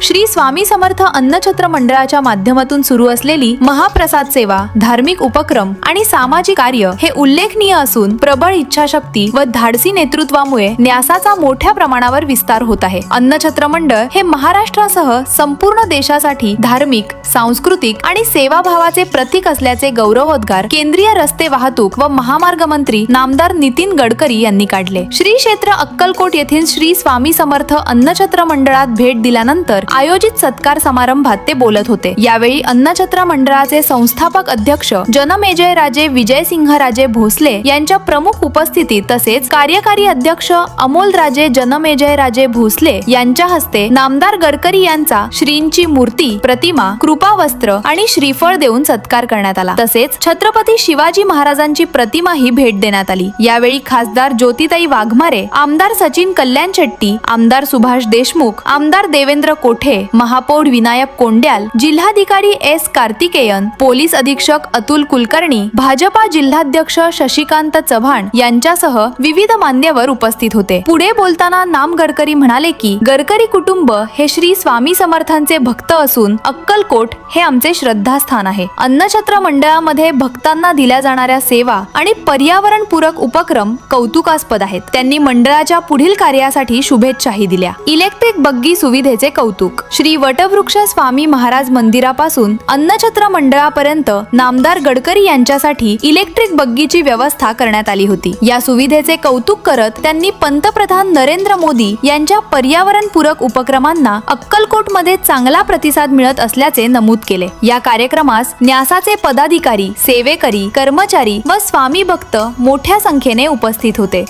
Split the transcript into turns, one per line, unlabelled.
श्री स्वामी समर्थ अन्नछत्र मंडळाच्या माध्यमातून सुरू असलेली महाप्रसाद सेवा, धार्मिक उपक्रम आणि सामाजिक कार्य हे उल्लेखनीय असून प्रबळ इच्छाशक्ती व धाडसी नेतृत्वामुळे न्यासाचा मोठ्या प्रमाणावर विस्तार होत आहे। अन्नछत्र मंडळ हे महाराष्ट्रासह संपूर्ण देशासाठी धार्मिक, सांस्कृतिक आणि सेवाभावाचे प्रतीक असल्याचे गौरवोद्गार केंद्रीय रस्ते वाहतूक व महामार्ग मंत्री नामदार नितीन गडकरी यांनी काढले। श्री क्षेत्र अक्कलकोट येथील श्री स्वामी समर्थ अन्नछत्र मंडळात भेट दिल्यानंतर आयोजित सत्कार समारंभात ते बोलत होते। यावेळी अन्नछत्र मंडळाचे संस्थापक अध्यक्ष जनमेजय राजे विजयसिंह राजे भोसले यांच्या प्रमुख उपस्थितीत तसेच कार्यकारी अध्यक्ष अमोल राजे जनमेजय राजे भोसले यांच्या हस्ते नामदार गडकरी यांचा श्रींची मूर्ती, प्रतिमा, कृपा वस्त्र आणि श्रीफळ देऊन सत्कार करण्यात आला। तसेच छत्रपती शिवाजी महाराजांची प्रतिमा ही भेट देण्यात आली। यावेळी खासदार ज्योतिताई वाघमारे, आमदार सचिन कल्याण शेट्टी, आमदार सुभाष देशमुख, आमदार देवेंद्र कोठे, महापौर विनायक कोंड्याल, जिल्हाधिकारी एस कार्तिकेयन, पोलीस अधीक्षक अतुल कुलकर्णी, भाजपा जिल्हाध्यक्ष शशिकांत चव्हाण यांच्यासह विविध मान्यवर उपस्थित होते। पुढे बोलताना नाम गडकरी म्हणाले की गडकरी कुटुंब हे श्री स्वामी समर्थांचे भक्त असून अक्कलकोट हे आमचे श्रद्धास्थान आहे। अन्नछत्र मंडळामध्ये भक्तांना दिल्या जाणाऱ्या सेवा आणि पर्यावरणपूरक उपक्रम कौतुकास्पद आहेत। त्यांनी मंडळाच्या पुढील कार्यासाठी शुभेच्छाही दिल्या। इलेक्ट्रिक बग्गी सुविधेचे कौतुक। श्री वटवृक्ष स्वामी महाराज मंदिरापासून अन्नछत्र मंडळापर्यंत नामदार गडकरी यांच्यासाठी इलेक्ट्रिक बग्गीची व्यवस्था करण्यात आली होती। या सुविधेचे कौतुक करत त्यांनी पंतप्रधान नरेंद्र मोदी यांच्या पर्यावरणपूरक उपक्रमांना अक्कलकोटमध्ये चांगला प्रतिसाद मिळत असल्याचे नमूद केले। या कार्यक्रमास न्यासाचे पदाधिकारी, सेवेकरी, कर्मचारी व स्वामी भक्त मोठ्या संख्येने उपस्थित होते।